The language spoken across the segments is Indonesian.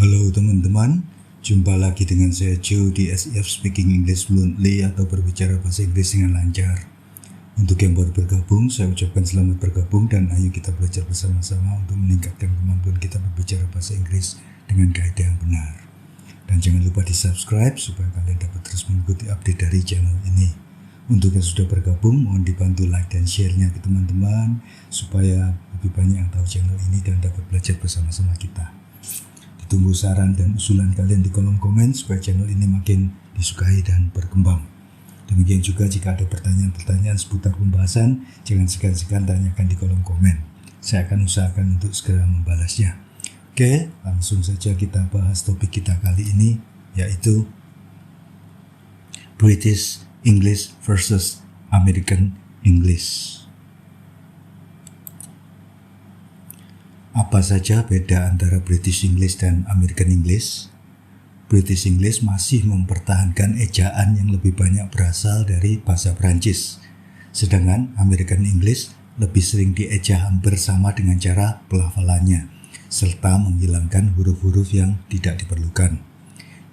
Halo teman-teman, jumpa lagi dengan saya Joe di SEF Speaking English Fluently atau berbicara bahasa Inggris dengan lancar. Untuk yang baru bergabung, saya ucapkan selamat bergabung dan ayo kita belajar bersama-sama untuk meningkatkan kemampuan kita berbicara bahasa Inggris dengan kaidah yang benar. Dan jangan lupa di subscribe supaya kalian dapat terus mengikuti update dari channel ini. Untuk yang sudah bergabung, mohon dibantu like dan share-nya ke teman-teman supaya lebih banyak yang tahu channel ini dan dapat belajar bersama-sama kita. Tunggu saran dan usulan kalian di kolom komen supaya channel ini makin disukai dan berkembang. Demikian juga jika ada pertanyaan-pertanyaan seputar pembahasan, jangan segan-segan tanyakan di kolom komen. Saya akan usahakan untuk segera membalasnya. Oke, langsung saja kita bahas topik kita kali ini, yaitu British English versus American English. Apa saja beda antara British English dan American English? British English masih mempertahankan ejaan yang lebih banyak berasal dari bahasa Prancis, sedangkan American English lebih sering dieja hampir sama dengan cara pelafalannya, serta menghilangkan huruf-huruf yang tidak diperlukan.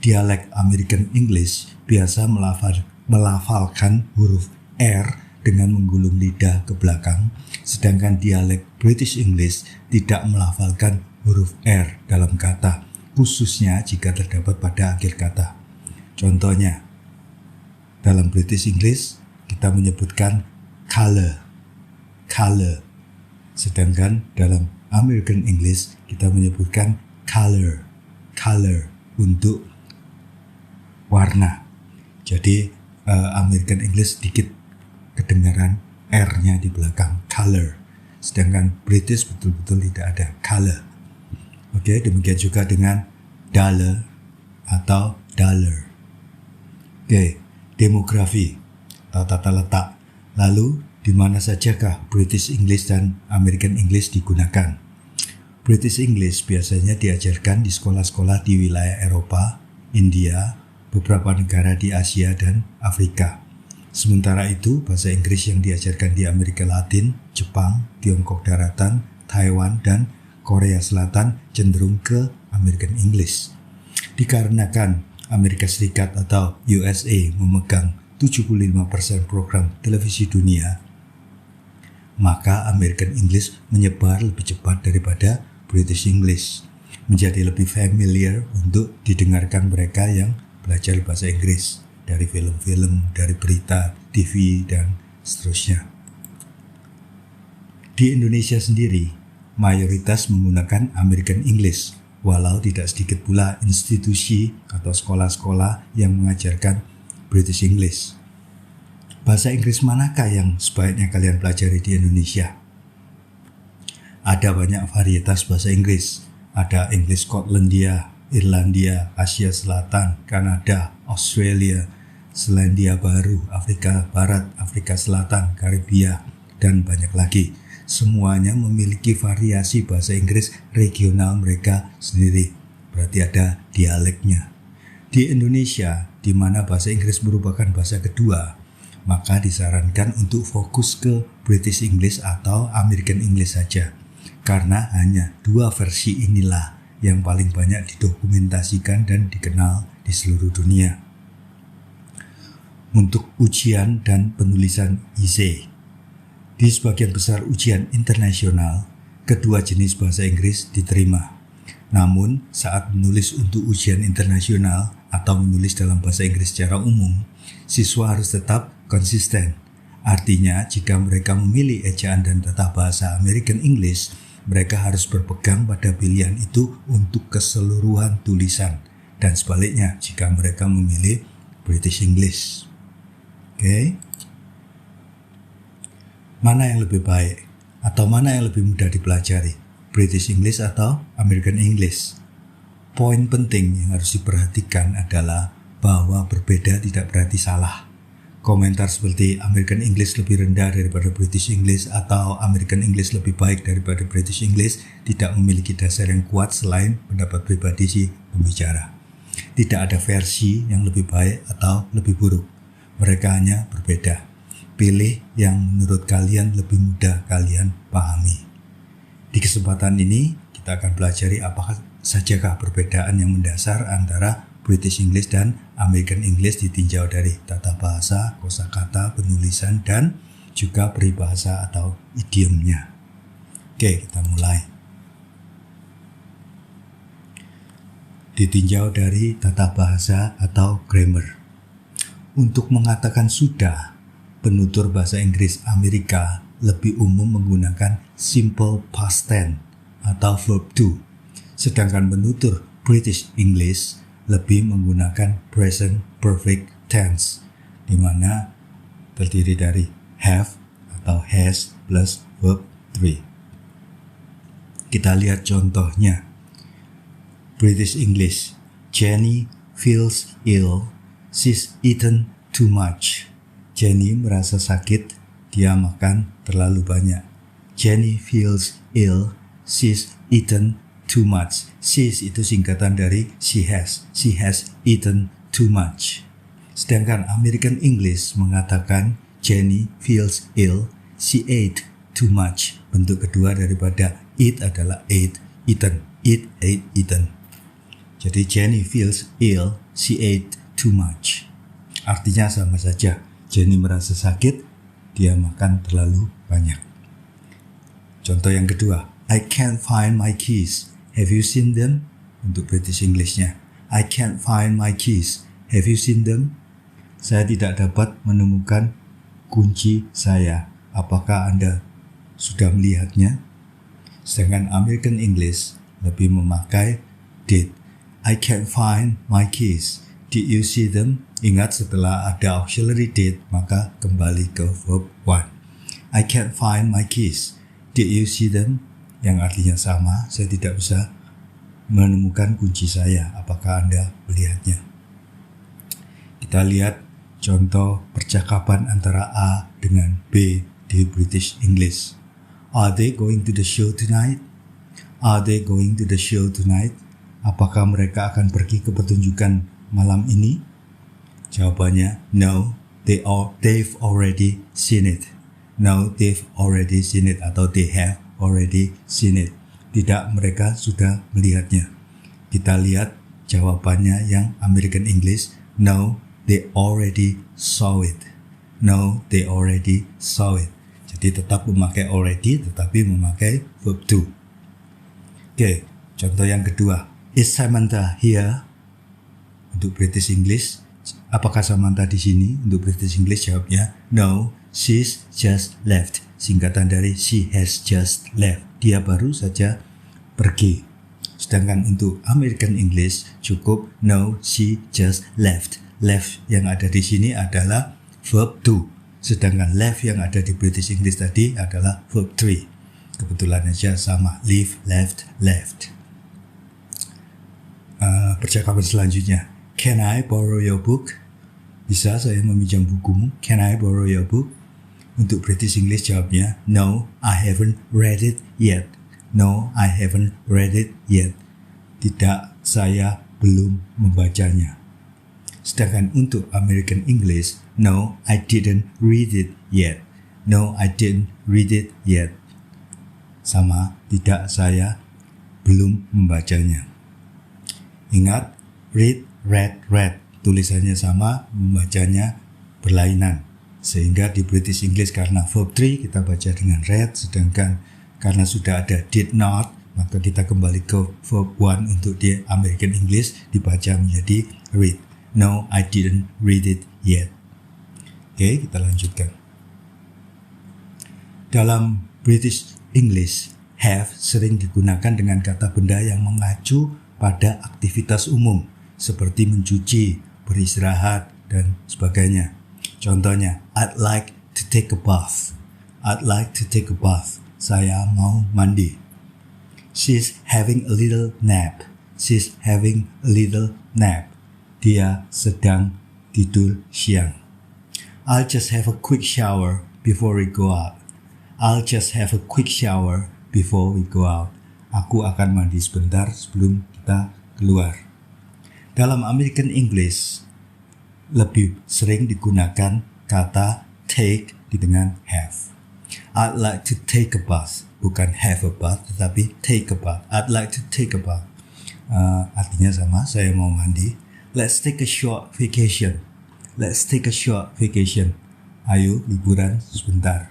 Dialek American English biasa melafalkan huruf R dengan menggulung lidah ke belakang, sedangkan dialek British English tidak melafalkan huruf R dalam kata, khususnya jika terdapat pada akhir kata. Contohnya, dalam British English kita menyebutkan color, sedangkan dalam American English kita menyebutkan color untuk warna. Jadi American English sedikit kedengaran R-nya di belakang, color. Sedangkan British betul-betul tidak ada color. Oke, demikian juga dengan dollar atau dollar. Oke, demografi atau tata letak. Lalu, di mana sajakah British English dan American English digunakan? British English biasanya diajarkan di sekolah-sekolah di wilayah Eropa, India, beberapa negara di Asia dan Afrika. Sementara itu, bahasa Inggris yang diajarkan di Amerika Latin, Jepang, Tiongkok Daratan, Taiwan, dan Korea Selatan cenderung ke American English. Dikarenakan Amerika Serikat atau USA memegang 75% program televisi dunia, maka American English menyebar lebih cepat daripada British English, menjadi lebih familiar untuk didengarkan mereka yang belajar bahasa Inggris dari film-film, dari berita, TV, dan seterusnya. Di Indonesia sendiri, mayoritas menggunakan American English, walau tidak sedikit pula institusi atau sekolah-sekolah yang mengajarkan British English. Bahasa Inggris manakah yang sebaiknya kalian pelajari di Indonesia? Ada banyak varietas bahasa Inggris. Ada English Scotlandia, Irlandia, Asia Selatan, Kanada, Australia, Selandia Baru, Afrika Barat, Afrika Selatan, Karibia, dan banyak lagi. Semuanya memiliki variasi bahasa Inggris regional mereka sendiri. Berarti ada dialeknya. Di Indonesia, di mana bahasa Inggris merupakan bahasa kedua, maka disarankan untuk fokus ke British English atau American English saja. Karena hanya dua versi inilah yang paling banyak didokumentasikan dan dikenal di seluruh dunia. Untuk ujian dan penulisan essay, di sebagian besar ujian internasional, kedua jenis bahasa Inggris diterima. Namun, saat menulis untuk ujian internasional atau menulis dalam bahasa Inggris secara umum, siswa harus tetap konsisten. Artinya, jika mereka memilih ejaan dan tata bahasa American English, mereka harus berpegang pada pilihan itu untuk keseluruhan tulisan. Dan sebaliknya, jika mereka memilih British English. Oke. Mana yang lebih baik atau mana yang lebih mudah dipelajari? British English atau American English? Poin penting yang harus diperhatikan adalah bahwa berbeda tidak berarti salah. Komentar seperti American English lebih rendah daripada British English atau American English lebih baik daripada British English tidak memiliki dasar yang kuat selain pendapat pribadi si pembicara. Tidak ada versi yang lebih baik atau lebih buruk. Mereka hanya berbeda. Pilih yang menurut kalian lebih mudah kalian pahami. Di kesempatan ini, kita akan pelajari apakah sajakah perbedaan yang mendasar antara British English dan American English ditinjau dari tata bahasa, kosakata, penulisan, dan juga peribahasa atau idiomnya. Oke, kita mulai. Ditinjau dari tata bahasa atau grammar. Untuk mengatakan sudah, penutur bahasa Inggris Amerika lebih umum menggunakan simple past tense atau verb to, sedangkan penutur British English lebih menggunakan present perfect tense, di mana terdiri dari have atau has plus verb 3. Kita lihat contohnya. British English, Jenny feels ill, she's eaten too much. Jenny merasa sakit, dia makan terlalu banyak. Jenny feels ill, she's eaten too much. She's itu singkatan dari she has. She has eaten too much. Sedangkan American English mengatakan Jenny feels ill, she ate too much. Bentuk kedua daripada eat adalah ate, eaten. Eat, ate, eaten. Jadi Jenny feels ill, she ate too much. Artinya sama saja. Jenny merasa sakit, dia makan terlalu banyak. Contoh yang kedua, I can't find my keys. Have you seen them? Untuk British English-nya, I can't find my keys. Have you seen them? Saya tidak dapat menemukan kunci saya. Apakah Anda sudah melihatnya? Sedangkan American English lebih memakai did. I can't find my keys. Did you see them? Ingat setelah ada auxiliary did, maka kembali ke verb 1. I can't find my keys. Did you see them? Yang artinya sama, saya tidak bisa menemukan kunci saya. Apakah Anda melihatnya? Kita lihat contoh percakapan antara A dengan B di British English. Are they going to the show tonight? Are they going to the show tonight? Apakah mereka akan pergi ke pertunjukan malam ini? Jawabannya, no, they've already seen it. No, they've already seen it, atau they have already seen it. Tidak, mereka sudah melihatnya. Kita lihat jawabannya yang American English, no, they already saw it. No, they already saw it. Jadi tetap memakai already, tetapi memakai verb to. Oke, contoh yang kedua. Is Samantha here? Untuk British English, apakah Samantha di sini? Untuk British English jawabnya, no, she's just left. Singkatan dari she has just left. Dia baru saja pergi. Sedangkan untuk American English cukup no, she just left. Left yang ada di sini adalah verb to. Sedangkan left yang ada di British English tadi adalah verb 3. Kebetulan aja sama, leave, left, left. Percakapan selanjutnya, can I borrow your book? Bisa saya meminjam bukumu? Can I borrow your book? Untuk British English jawabnya, no, I haven't read it yet. No, I haven't read it yet. Tidak, saya belum membacanya. Sedangkan untuk American English, no, I didn't read it yet. No, I didn't read it yet. Sama, tidak, saya belum membacanya. Ingat, read, read. Tulisannya sama, membacanya berlainan. Sehingga di British English karena verb 3 kita baca dengan read, sedangkan karena sudah ada did not, maka kita kembali ke verb 1 untuk di American English dibaca menjadi read. No, I didn't read it yet. Oke, kita lanjutkan. Dalam British English, have sering digunakan dengan kata benda yang mengacu pada aktivitas umum seperti mencuci, beristirahat, dan sebagainya. Contohnya, I'd like to take a bath. I'd like to take a bath. Saya mau mandi. She's having a little nap. She's having a little nap. Dia sedang tidur siang. I'll just have a quick shower before we go out. I'll just have a quick shower before we go out. Aku akan mandi sebentar sebelum kita keluar. Dalam American English, lebih sering digunakan kata take dengan have. I'd like to take a bath. Bukan have a bath, tetapi take a bath. I'd like to take a bath. artinya sama, saya mau mandi. Let's take a short vacation. Let's take a short vacation. Ayo liburan sebentar.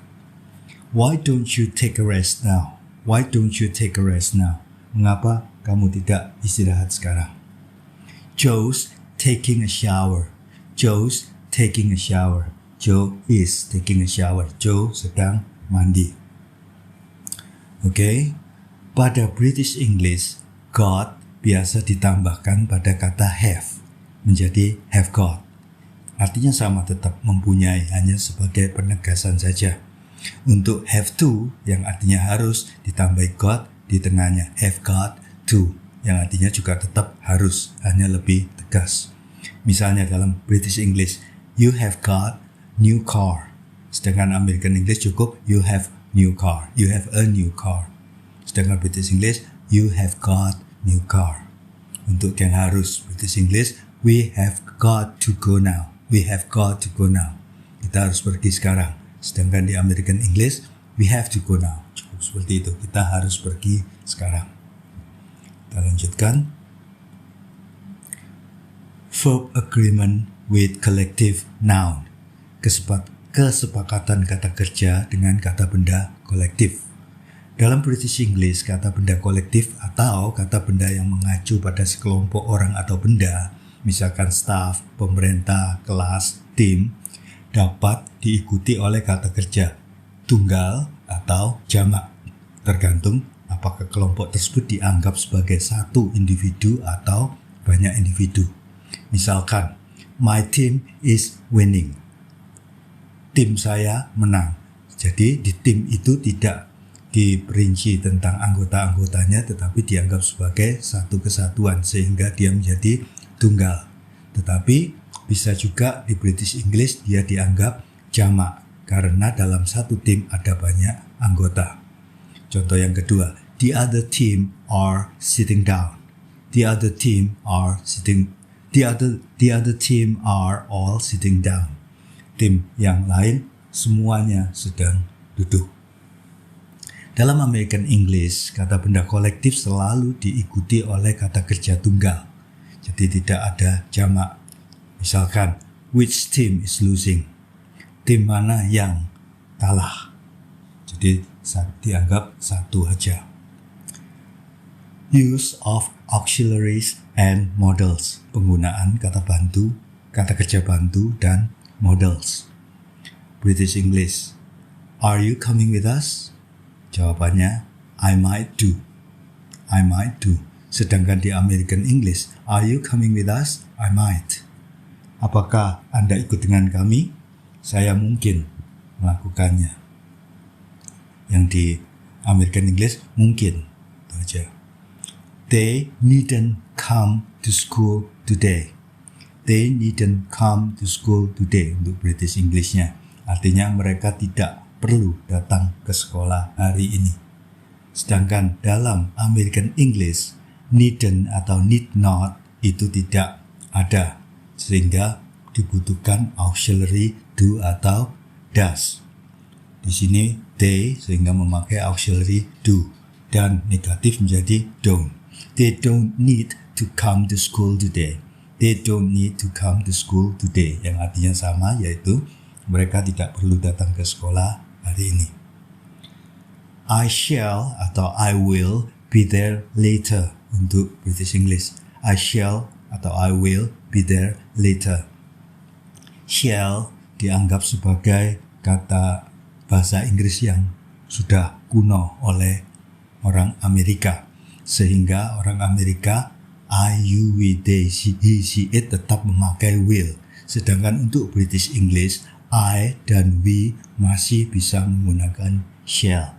Why don't you take a rest now? Why don't you take a rest now? Mengapa kamu tidak istirahat sekarang? Joe's taking a shower. Joe's taking a shower. Joe is taking a shower. Joe sedang mandi. Oke. Pada British English, got biasa ditambahkan pada kata have, menjadi have got. Artinya sama, tetap mempunyai, hanya sebagai penegasan saja. Untuk have to, yang artinya harus, ditambah got di tengahnya. Have got to, yang artinya juga tetap harus, hanya lebih tegas. Misalnya dalam British English, you have got new car. Sedangkan American English cukup you have new car. You have a new car. Sedangkan British English, you have got new car. Untuk yang harus British English, we have got to go now. We have got to go now. Kita harus pergi sekarang. Sedangkan di American English, we have to go now. Cukup seperti itu. Kita harus pergi sekarang. Kita lanjutkan. Verb agreement with collective noun. Kesepakatan kata kerja dengan kata benda kolektif. Dalam British English, kata benda kolektif atau kata benda yang mengacu pada sekelompok orang atau benda, misalkan staff, pemerintah, kelas, tim, dapat diikuti oleh kata kerja tunggal atau jamak, tergantung apakah kelompok tersebut dianggap sebagai satu individu atau banyak individu. Misalkan, my team is winning. Tim saya menang. Jadi di tim itu tidak diperinci tentang anggota-anggotanya, tetapi dianggap sebagai satu kesatuan sehingga dia menjadi tunggal. Tetapi bisa juga di British English dia dianggap jamak karena dalam satu tim ada banyak anggota. Contoh yang kedua, the other team are sitting down. The other team are all sitting down. Tim yang lain semuanya sedang duduk. Dalam American English, kata benda kolektif selalu diikuti oleh kata kerja tunggal. Jadi tidak ada jamak. Misalkan, which team is losing? Tim mana yang kalah? Jadi dianggap satu aja. Use of auxiliaries and modals. Penggunaan kata bantu, kata kerja bantu, dan modals. British English. Are you coming with us? Jawabannya, I might do. I might do. Sedangkan di American English, are you coming with us? I might. Apakah Anda ikut dengan kami? Saya mungkin melakukannya. Yang di American English, mungkin. Itu aja. They needn't come to school today. They needn't come to school today. Untuk British English-nya. Artinya mereka tidak perlu datang ke sekolah hari ini. Sedangkan dalam American English, needn't atau need not itu tidak ada, sehingga dibutuhkan auxiliary do atau does. Di sini they sehingga memakai auxiliary do, dan negatif menjadi don't. They don't need to come to school today. They don't need to come to school today, yang artinya sama, yaitu mereka tidak perlu datang ke sekolah hari ini. I shall atau I will be there later untuk British English. I shall atau I will be there later. Shall dianggap sebagai kata bahasa Inggris yang sudah kuno oleh orang Amerika, sehingga orang Amerika I, you, we, they, she, he, she, it tetap memakai will. Sedangkan untuk British English, I dan we masih bisa menggunakan shall.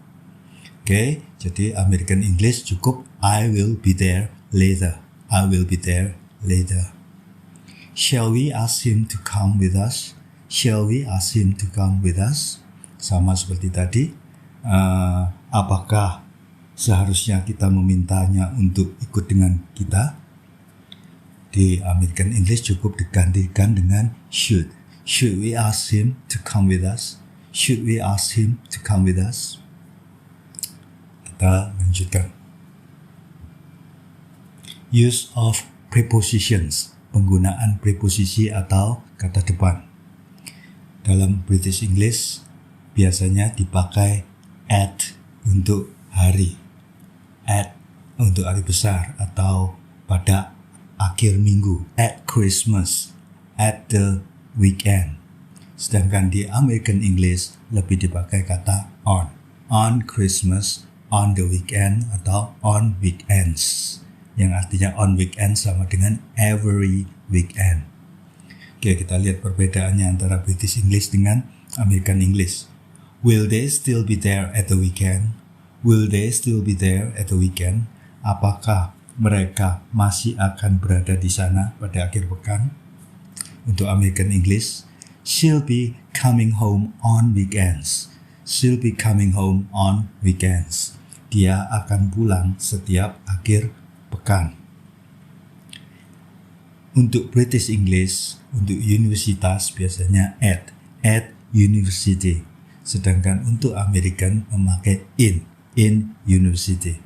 Oke, jadi American English cukup I will be there later. I will be there later. Shall we ask him to come with us? Shall we ask him to come with us? Sama seperti tadi. Apakah seharusnya kita memintanya untuk ikut dengan kita? Di American English cukup digantikan dengan should. Should we ask him to come with us? Should we ask him to come with us? Kita lanjutkan. Use of prepositions, penggunaan preposisi atau kata depan. Dalam British English biasanya dipakai at untuk hari, at untuk hari besar atau pada akhir minggu, at Christmas, at the weekend. Sedangkan di American English lebih dipakai kata on Christmas, on the weekend atau on weekends, yang artinya on weekend sama dengan every weekend. Oke, kita lihat perbedaannya antara British English dengan American English. Will they still be there at the weekend? Will they still be there at the weekend? Apakah mereka masih akan berada di sana pada akhir pekan? Untuk American English, she'll be coming home on weekends. She'll be coming home on weekends. Dia akan pulang setiap akhir pekan. Untuk British English, untuk universitas biasanya at university. Sedangkan untuk American memakai in university.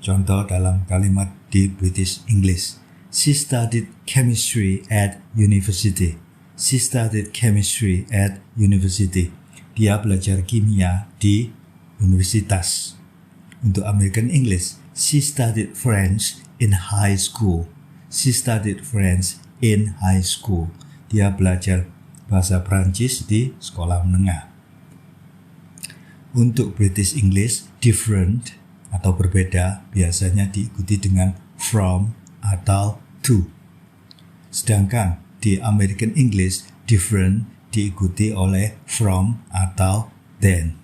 Contoh dalam kalimat di British English. She studied chemistry at university. She studied chemistry at university. Dia belajar kimia di universitas. Untuk American English, she studied French in high school. She studied French in high school. Dia belajar bahasa Prancis di sekolah menengah. Untuk British English, different atau berbeda biasanya diikuti dengan from atau to. Sedangkan di American English, different diikuti oleh from atau than.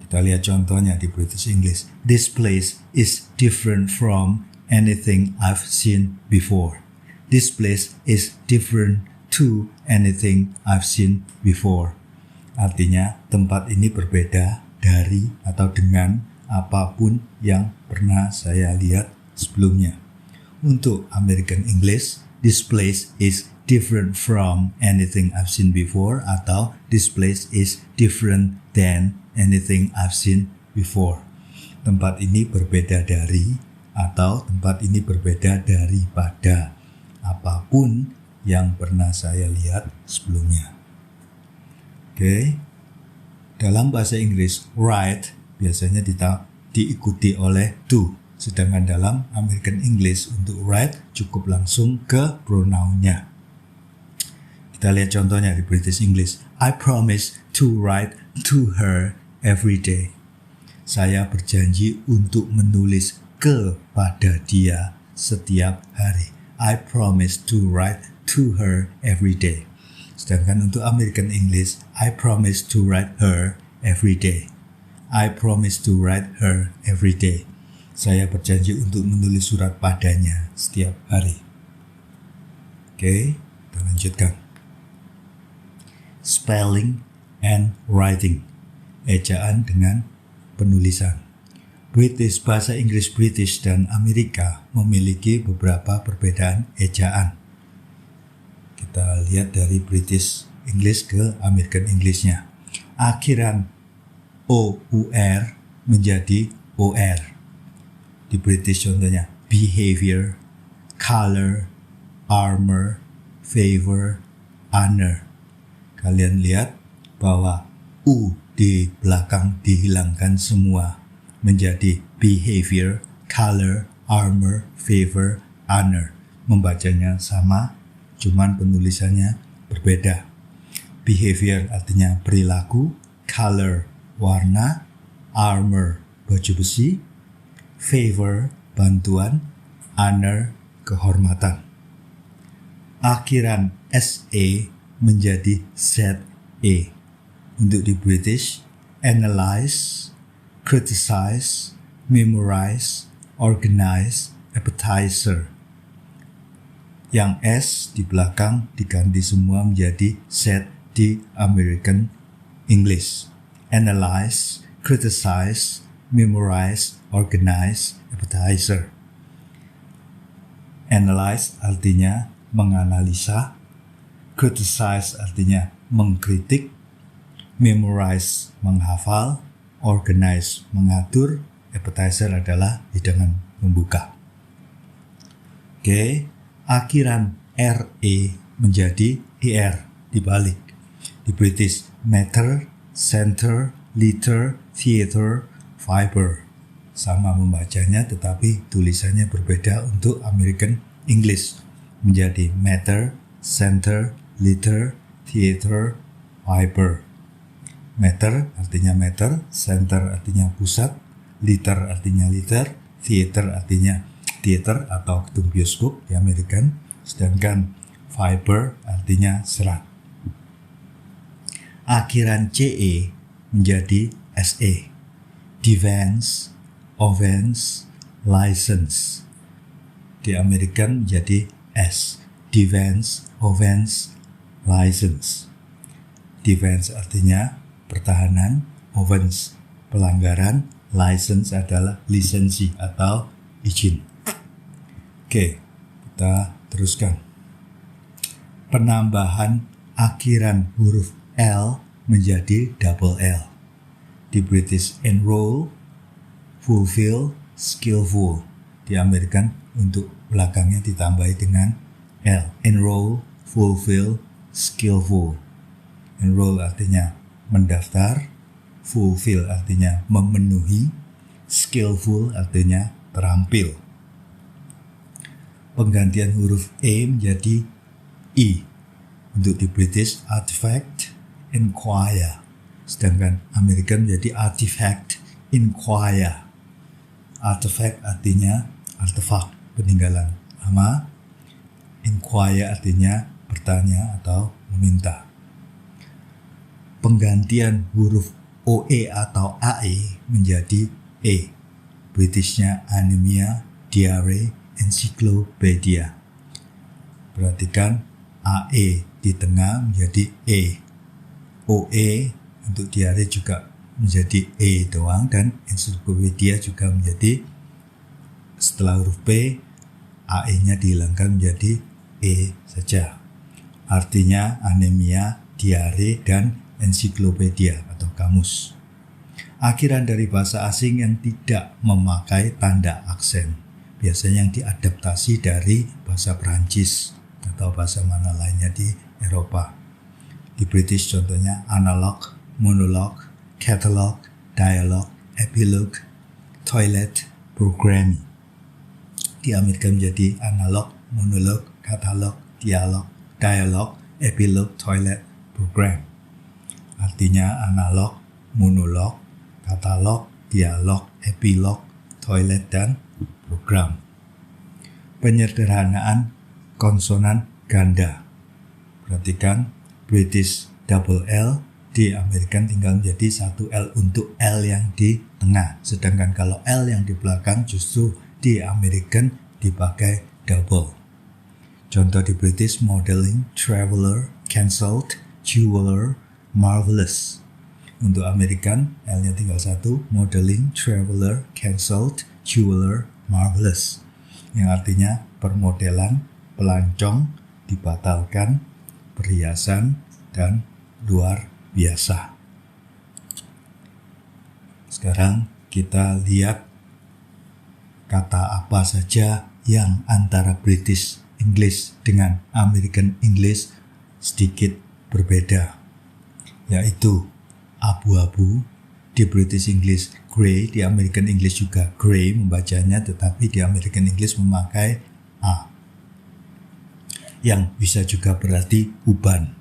Kita lihat contohnya di British English. This place is different from anything I've seen before. This place is different to anything I've seen before. Artinya tempat ini berbeda dari atau dengan apapun yang pernah saya lihat sebelumnya. Untuk American English, this place is different from anything I've seen before atau this place is different than anything I've seen before. Tempat ini berbeda dari atau tempat ini berbeda daripada apapun yang pernah saya lihat sebelumnya. Oke. Dalam bahasa Inggris, right biasanya diikuti oleh to. Sedangkan dalam American English untuk right cukup langsung ke pronounnya. Kita lihat contohnya di British English. I promise to write to her every day. Saya berjanji untuk menulis kepada dia setiap hari. I promise to write to her every day. Sedangkan untuk American English, I promise to write her every day. I promise to write her every day. Saya berjanji untuk menulis surat padanya setiap hari. Oke, kita lanjutkan. Spelling and writing. Ejaan dengan penulisan. Bahasa Inggris British dan Amerika memiliki beberapa perbedaan ejaan. Kita lihat dari British English ke American English-nya. Akhiran OUR menjadi OR. Di British contohnya behavior, color, armor, favor, honor. Kalian lihat bahwa U di belakang dihilangkan semua menjadi behavior, color, armor, favor, honor. Membacanya sama, cuman penulisannya berbeda. Behavior artinya perilaku, color warna, armor baju besi, favor bantuan, honor kehormatan. Akhiran SE menjadi ZE. Untuk di British, analyze, criticize, memorize, organize, appetizer. Yang S di belakang diganti semua menjadi Z di American English. Analyze, criticize, memorize, organize, appetizer. Analyze artinya menganalisa, criticize artinya mengkritik, memorize menghafal, organize mengatur, appetizer adalah hidangan membuka. Oke, akhiran RE menjadi ER dibalik. Di British meter, center, liter, theater, fiber. Sama membacanya tetapi tulisannya berbeda untuk American English. Menjadi meter, center, liter, theater, fiber. Meter artinya meter, center artinya pusat, liter artinya liter, theater artinya theater atau gedung bioskop di American, sedangkan fiber artinya serat. Akhiran CE menjadi SE. Defense, offense, license. Di American menjadi S. Defense, offense, license. Defense artinya pertahanan, offense pelanggaran, license adalah lisensi atau izin. Oke, kita teruskan. Penambahan akhiran huruf L menjadi double L. Di British enroll, fulfill, skillful. Di American untuk belakangnya ditambahi dengan L. Enroll, fulfill, skillful. Enroll artinya mendaftar, fulfill artinya memenuhi, skillful artinya terampil. Penggantian huruf E menjadi I. Untuk di British artifact, inquire. Sedangkan American menjadi artifact, inquire. Artifact artinya artefak, peninggalan lama. Inquire artinya bertanya atau meminta. Penggantian huruf OE atau AE menjadi E. Britishnya anemia, diare, ensiklopedia. Perhatikan AE di tengah menjadi E. OE untuk diare juga menjadi E doang dan ensiklopedia juga menjadi setelah huruf P AE-nya dihilangkan menjadi E saja. Artinya anemia, diare, dan ensiklopedia atau kamus. Akhiran dari bahasa asing yang tidak memakai tanda aksen. Biasanya yang diadaptasi dari bahasa Perancis atau bahasa mana lainnya di Eropa. Di British contohnya analog, monolog, catalog, dialog, epilogue, toilet, programming. Di Amerika menjadi analog, monolog, katalog, dialog, epilogue, toilet, program. Artinya analog, monolog, katalog, dialog, epilog, toilet, dan program. Penyederhanaan konsonan ganda. Perhatikan British double L, di American tinggal menjadi satu L untuk L yang di tengah. Sedangkan kalau L yang di belakang justru di American dipakai double. Contoh di British modeling, traveler, cancelled, jeweler, marvelous. Untuk American L-nya tinggal satu, modeling, traveler, cancelled, jeweler, marvelous. Yang artinya permodelan, pelancong, dibatalkan, perhiasan, dan luar biasa. Sekarang kita lihat kata apa saja yang antara British English dengan American English sedikit berbeda, yaitu abu-abu. Di British English grey, di American English juga grey membacanya, tetapi di American English memakai A yang bisa juga berarti uban.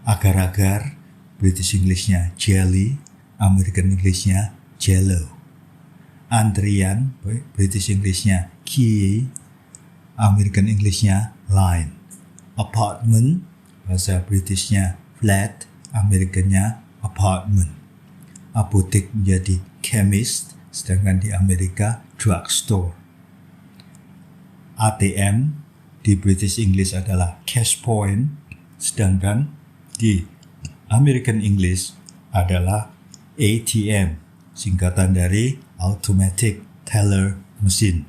Agar-agar, British English-nya jelly, American English-nya jello. Antrian, British English-nya queue, American English-nya line. Apartment, bahasa British-nya flat, American-nya apartment. Apotek menjadi chemist, sedangkan di Amerika drugstore. ATM di British English adalah cash point, sedangkan di American English adalah ATM, singkatan dari automatic teller machine.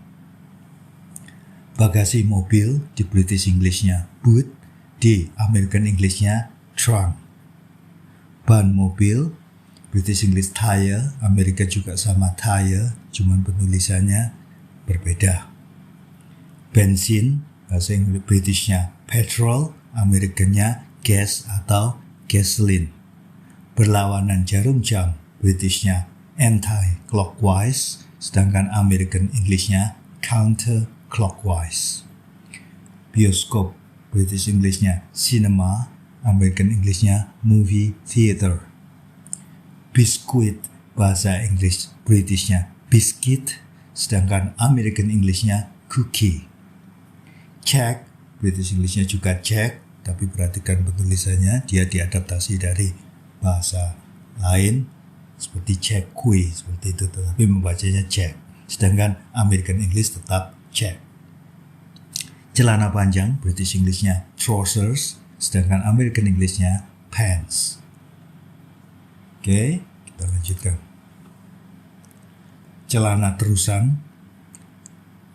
Bagasi mobil di British English-nya boot, di American English-nya trunk. Ban mobil, British English tire, Amerika juga sama tire, cuman penulisannya berbeda. bensin, bahasa Inggris Britishnya petrol, Amerikannya gas atau gasoline. Berlawanan jarum jam, Britishnya anti-clockwise, sedangkan American Englishnya counter-clockwise. Bioskop, British Englishnya cinema, American Englishnya movie theater. Biskuit, bahasa Inggris Britishnya biscuit, sedangkan American Englishnya cookie. Check, British Englishnya juga check, tapi perhatikan penulisannya, dia diadaptasi dari bahasa lain seperti check kue, seperti itu, tetapi membacanya check. Sedangkan American English tetap check. Celana panjang, British Englishnya trousers, sedangkan American Englishnya pants. Oke, kita lanjutkan. Celana terusan,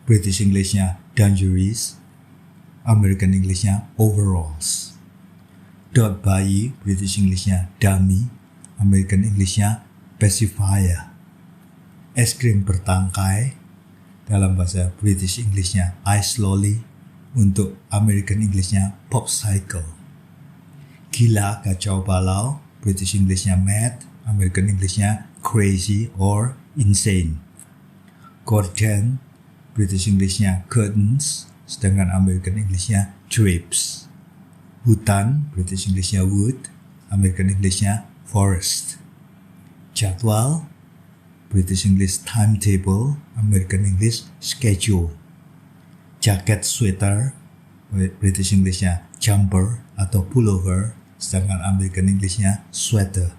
British Englishnya dungarees, American Englishnya overalls. Dot bayi, British Englishnya dummy, American Englishnya pacifier. Es krim bertangkai, dalam bahasa British Englishnya ice lolly, untuk American Englishnya popsicle. Gila kacau balau, British Englishnya mad, American Englishnya crazy or insane. Gorden, British Englishnya curtains, sedangkan American Englishnya drapes. Hutan, British Englishnya wood, American Englishnya forest. Jadwal, British English timetable, American English schedule. Jaket sweater, British Englishnya jumper atau pullover, sedangkan American Englishnya sweater.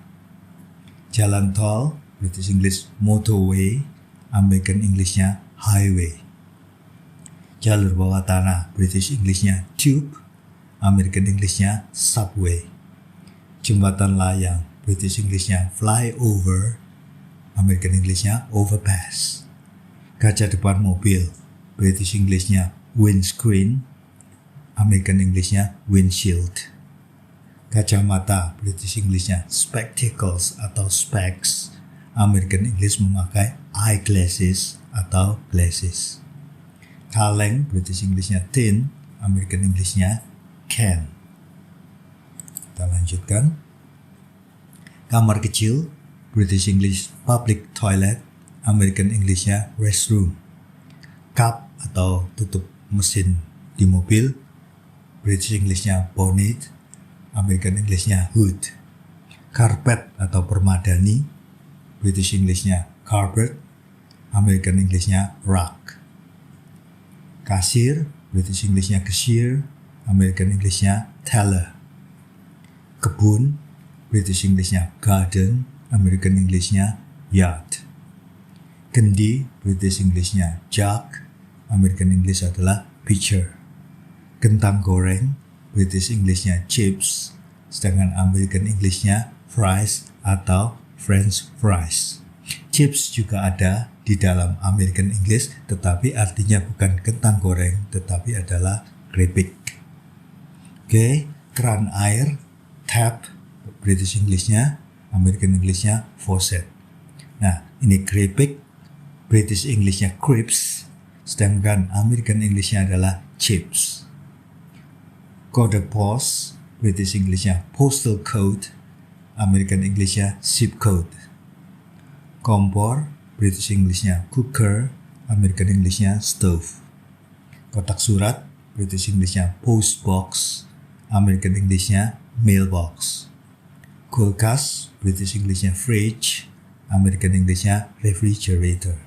Jalan tol, British English motorway, American Englishnya highway. Jalur bawah tanah, British Englishnya tube, American Englishnya subway. Jembatan layang, British Englishnya flyover, American Englishnya overpass. Kaca depan mobil, British Englishnya windscreen, American Englishnya windshield. Kacamata, British Englishnya spectacles atau specs, American English memakai eyeglasses atau glasses. Kaleng, British Englishnya tin, American Englishnya can. Kita lanjutkan. Kamar kecil, British English public toilet, American Englishnya restroom. Kap atau tutup mesin di mobil, British Englishnya bonnet, American Englishnya hood. Karpet atau permadani, British Englishnya carpet, American Englishnya rug. Kasir, British Englishnya cashier, American Englishnya teller. Kebun, British Englishnya garden, American Englishnya yard. Kendi, British Englishnya jug, American English adalah pitcher. Kentang goreng, British Englishnya chips, sedangkan American Englishnya fries atau French fries. Chips juga ada di dalam American English, tetapi artinya bukan kentang goreng, tetapi adalah keripik. Oke, keran air, tap, British Englishnya, American Englishnya faucet. Nah, ini keripik, British Englishnya crisps, sedangkan American Englishnya adalah chips. Kode pos, British Englishnya postal code, American Englishnya zip code. Kompor, British Englishnya cooker, American Englishnya stove. Kotak surat, British Englishnya post box, American Englishnya mailbox. Kulkas, British Englishnya fridge, American Englishnya refrigerator.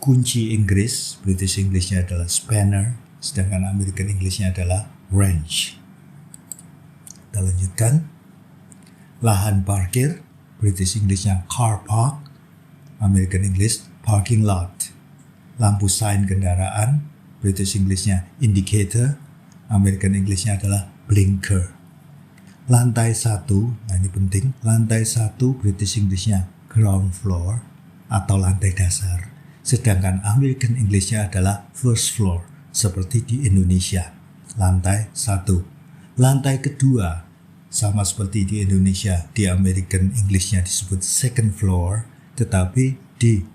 Kunci Inggris, British Englishnya adalah spanner, sedangkan American Englishnya adalah wrench. Kita lanjutkan. Lahan parkir, British Englishnya car park, American English parking lot. Lampu sign kendaraan, British Englishnya indicator, American Englishnya adalah blinker. Lantai 1, nah ini penting, lantai 1 British Englishnya ground floor atau lantai dasar, sedangkan American Englishnya adalah first floor seperti di Indonesia, lantai 1. Lantai kedua sama seperti di Indonesia, di American Englishnya disebut second floor, tetapi di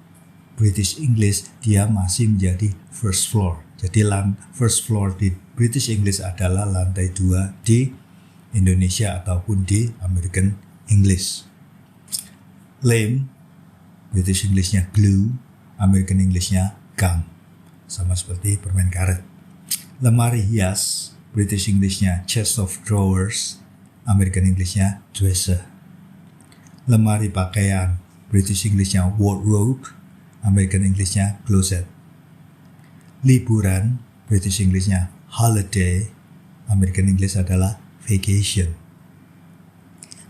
British English dia masih menjadi first floor. Jadi first floor di British English adalah lantai 2 di Indonesia ataupun di American English. Lame, British Englishnya glue, American Englishnya gum. Sama seperti permen karet. Lemari hias, British Englishnya chest of drawers, American Englishnya dresser. Lemari pakaian, British Englishnya wardrobe, American Englishnya closet. Liburan, British Englishnya holiday, American English adalah vacation.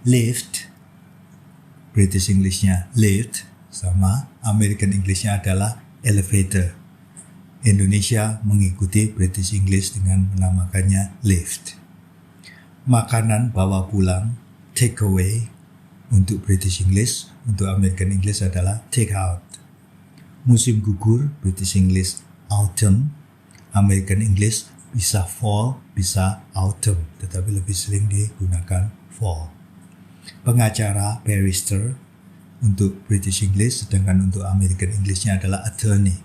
Lift, British Englishnya lift, sama American Englishnya adalah elevator. Indonesia mengikuti British English dengan menamakannya lift. Makanan bawa pulang, take away, untuk British English, untuk American English adalah take out. Musim gugur, British English autumn, American English bisa fall, bisa autumn, tetapi lebih sering digunakan fall. Pengacara, barrister, untuk British English, sedangkan untuk American Englishnya adalah attorney.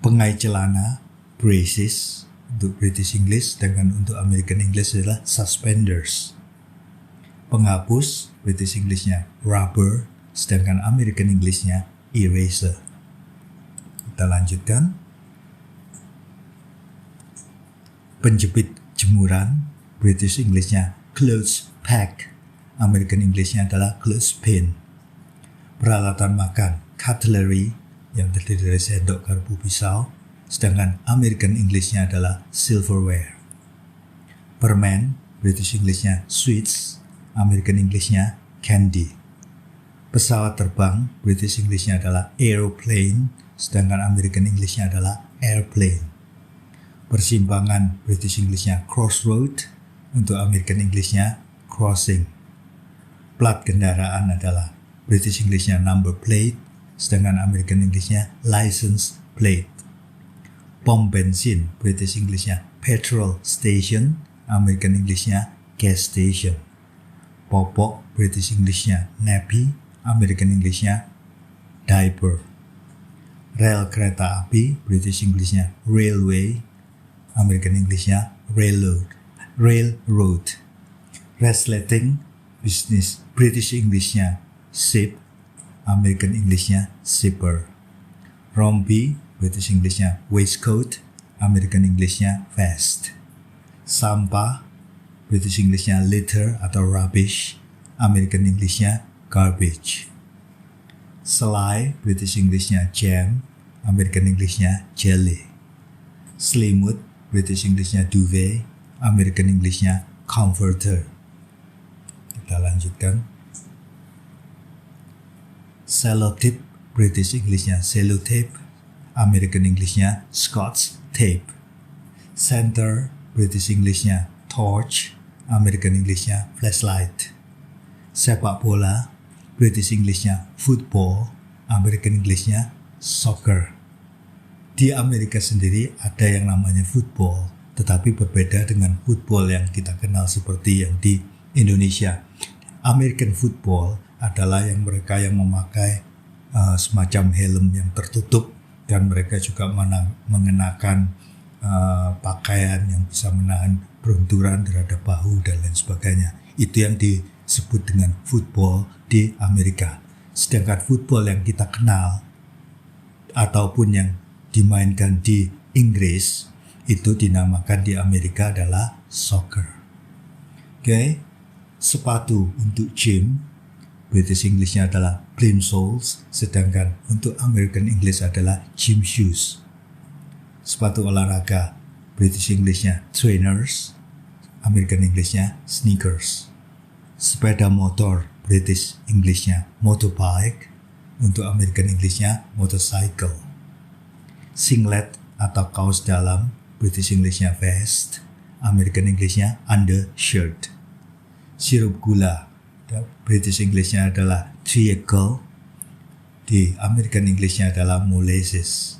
Pengait celana, braces, untuk British English, sedangkan untuk American English adalah suspenders. Penghapus, British Englishnya rubber, sedangkan American Englishnya eraser. Kita lanjutkan. Penjepit jemuran, British Englishnya clothes peg, American Englishnya adalah clothespin. Peralatan makan, cutlery, yang terdiri dari sendok, garpu, pisau, sedangkan American Englishnya adalah silverware. Permen, British Englishnya sweets, American Englishnya candy. Pesawat terbang, British Englishnya adalah aeroplane, sedangkan American Englishnya adalah airplane. Persimpangan, British Englishnya crossroad, untuk American Englishnya crossing. Plat kendaraan adalah British Englishnya number plate, sedangkan American Englishnya license plate. Pom bensin, British Englishnya petrol station, American Englishnya gas station. Popok, British Englishnya nappy, American Englishnya diaper. Rel kereta api, British Englishnya railway, American Englishnya railroad. Resleting, British Englishnya ship, American Englishnya zipper. Rompi, British Englishnya waistcoat, American Englishnya vest. Sampah, British Englishnya litter atau rubbish, American Englishnya garbage. Selai, British Englishnya jam, American Englishnya jelly. Selimut, British Englishnya duvet, American Englishnya comforter. Kita lanjutkan. Selotip, British Englishnya sellotape, American Englishnya Scotch tape. Center, British Englishnya torch, American Englishnya flashlight. Sepak bola, British Englishnya football, American Englishnya soccer. Di Amerika sendiri ada yang namanya football, tetapi berbeda dengan football yang kita kenal seperti yang di Indonesia. American football adalah yang mereka yang memakai semacam helm yang tertutup, dan mereka juga mengenakan pakaian yang bisa menahan benturan terhadap bahu dan lain sebagainya. Itu yang disebut dengan football di Amerika. Sedangkan football yang kita kenal ataupun yang dimainkan di Inggris itu dinamakan di Amerika adalah soccer. Oke. Sepatu untuk gym, British Englishnya adalah plimsolls, sedangkan untuk American English adalah gym shoes. Sepatu olahraga, British Englishnya trainers, American Englishnya sneakers. Sepeda motor, British Englishnya motorbike, untuk American Englishnya motorcycle. Singlet atau kaos dalam, British Englishnya vest, American Englishnya undershirt. Sirup gula, British Englishnya adalah treacle, di American Englishnya adalah molasses.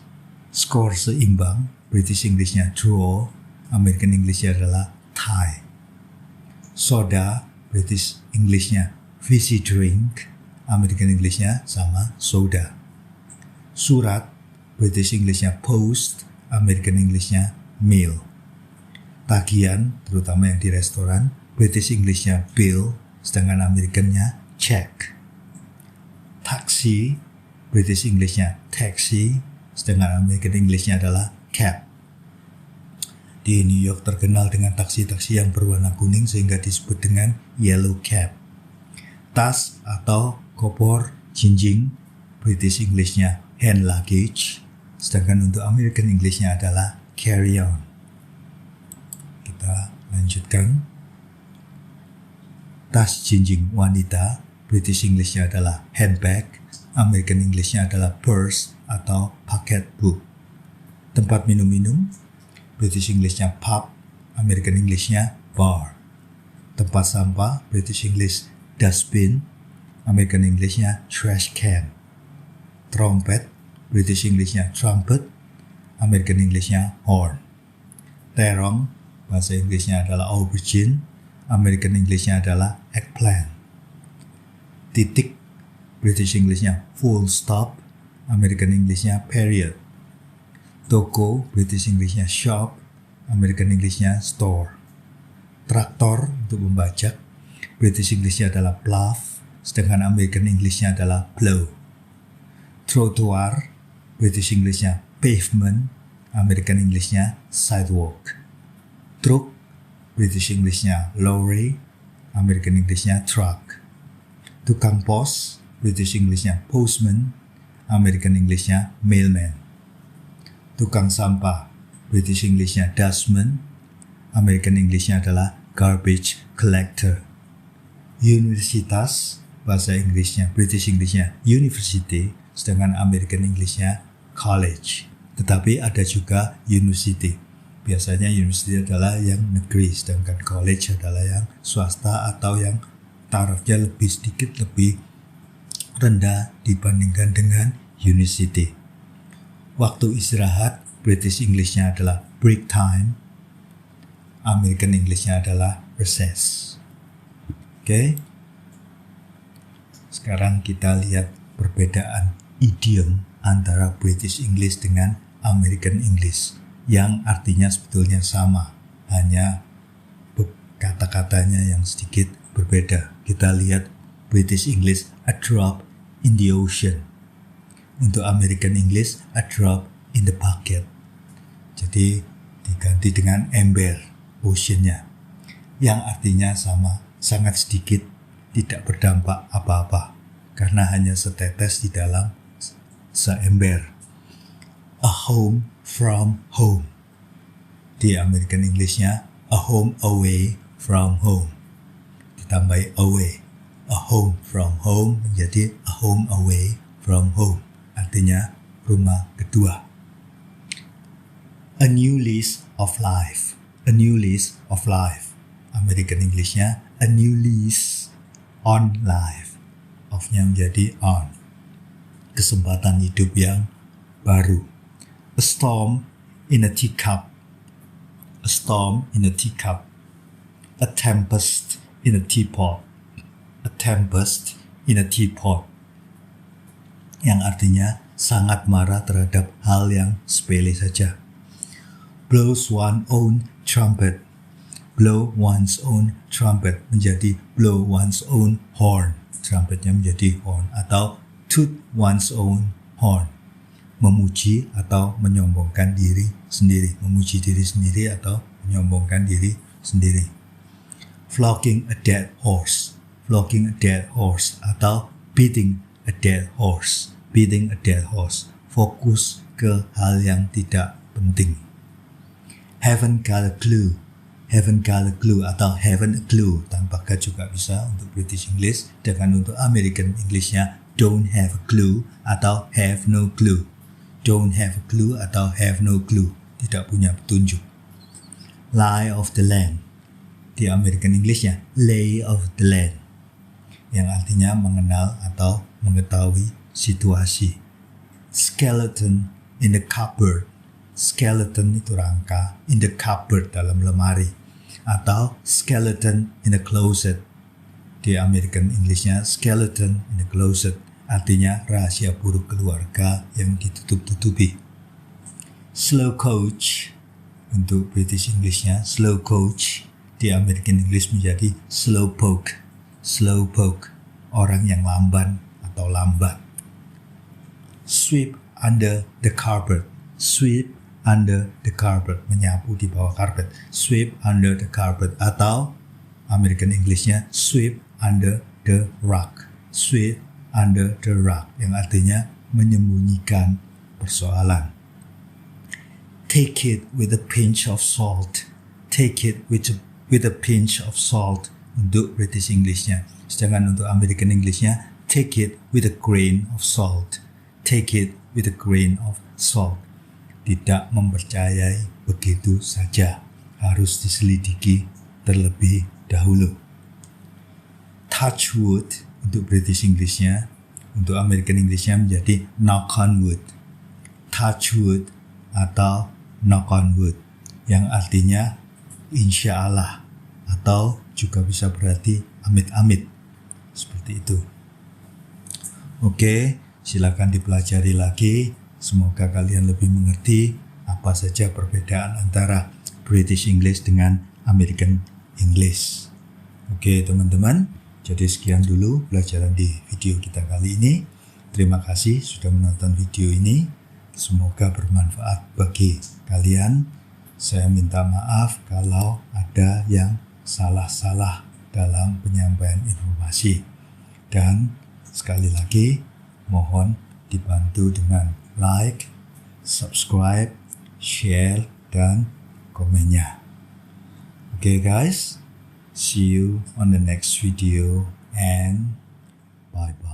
Skor seimbang, British Englishnya draw, American Englishnya adalah tie. Soda, British Englishnya fizzy drink, American Englishnya sama soda. Surat, British Englishnya post, American Englishnya meal. Tagihan, terutama yang di restoran, British Englishnya bill, sedangkan Americannya check. Taksi, British Englishnya taxi, sedangkan American Englishnya adalah cab. Di New York terkenal dengan taksi-taksi yang berwarna kuning sehingga disebut dengan yellow cab. Tas atau koper, jinjing, British Englishnya hand luggage, sedangkan untuk American Englishnya adalah carry on. Kita lanjutkan. Tas jinjing wanita, British Englishnya adalah handbag, American Englishnya adalah purse atau pocket book. Tempat minum-minum, British Englishnya pub, American Englishnya bar. Tempat sampah, British English dustbin, American Englishnya trash can. Trompet, British Englishnya trumpet, American Englishnya horn. Terong, bahasa Inggrisnya adalah aubergine, American Englishnya adalah eggplant. Titik, British Englishnya full stop, American Englishnya period. Toko, British Englishnya shop, American Englishnya store. Traktor untuk membajak, British Englishnya adalah plough, sedangkan American Englishnya adalah plow. Trotoar, British Englishnya pavement, American Englishnya sidewalk. Truk, British Englishnya lorry, American Englishnya truck. Tukang pos, British Englishnya postman, American Englishnya mailman. Tukang sampah, British Englishnya dustman, American Englishnya adalah garbage collector. Universitas, bahasa Inggrisnya, British Englishnya university, sedangkan American Englishnya college. Tetapi ada juga university. Biasanya university adalah yang negeri, sedangkan college adalah yang swasta atau yang tarafnya lebih sedikit lebih rendah dibandingkan dengan university. Waktu istirahat, British Englishnya adalah break time, American Englishnya adalah recess. Oke. Sekarang kita lihat perbedaan idiom antara British English dengan American English yang artinya sebetulnya sama, hanya kata-katanya yang sedikit berbeda. Kita lihat British English, a drop in the ocean. Untuk American English, a drop in the bucket. Jadi diganti dengan ember, oceannya, yang artinya sama, sangat sedikit, tidak berdampak apa-apa, karena hanya setetes di dalam seember. A home from home. Di American Englishnya, a home away from home. Ditambahi away. A home from home menjadi a home away from home. Artinya rumah kedua. A new lease of life. A new lease of life. American Englishnya a new lease on life. Of-nya menjadi on. Kesempatan hidup yang baru. A storm in a teacup. A storm in a teacup. A tempest in a teapot. A tempest in a teapot. Yang artinya sangat marah terhadap hal yang sepele saja. Blows one's own trumpet. Blow one's own trumpet menjadi blow one's own horn. Trumpetnya menjadi horn. Atau toot one's own horn. Memuji atau menyombongkan diri sendiri. Memuji diri sendiri atau menyombongkan diri sendiri. Flogging a dead horse. Flogging a dead horse atau beating a dead horse. Beating a dead horse. Fokus ke hal yang tidak penting. Haven't got a clue. Haven't got a clue atau haven't a clue tanpa K juga bisa untuk British English. Dengan untuk American Englishnya don't have a clue atau have no clue. Don't have a clue atau have no clue. Tidak punya petunjuk. Lie of the land. Di American Englishnya lay of the land. Yang artinya mengenal atau mengetahui situasi. Skeleton in the cupboard. Skeleton itu rangka, in the cupboard dalam lemari. Atau skeleton in the closet. Di American Englishnya skeleton in the closet. Artinya rahasia buruk keluarga yang ditutup-tutupi. slow coach. Untuk British Englishnya slow coach, di American English menjadi slowpoke. Slowpoke, orang yang lamban atau lambat. Sweep under the carpet. Sweep under the carpet, menyapu di bawah karpet. Sweep under the carpet, atau American Englishnya sweep under the rug. Sweep under the rug, yang artinya menyembunyikan persoalan. Take it with a pinch of salt. Take it with a pinch of salt untuk British Englishnya. Sedangkan untuk American Englishnya, take it with a grain of salt. Take it with a grain of salt. Tidak mempercayai begitu saja, harus diselidiki terlebih dahulu. Touch wood untuk British Englishnya, untuk American Englishnya menjadi knock on wood. Touch wood atau knock on wood, yang artinya insya Allah, atau juga bisa berarti amit-amit, seperti itu. Oke, silakan dipelajari lagi. Semoga kalian lebih mengerti apa saja perbedaan antara British English dengan American English. Oke teman-teman, jadi sekian dulu pelajaran di video kita kali ini. Terima kasih sudah menonton video ini. Semoga bermanfaat bagi kalian. Saya minta maaf kalau ada yang salah-salah dalam penyampaian informasi. Dan sekali lagi mohon dibantu dengan like, subscribe, share, dan komennya. Okay guys, see you on the next video and bye-bye.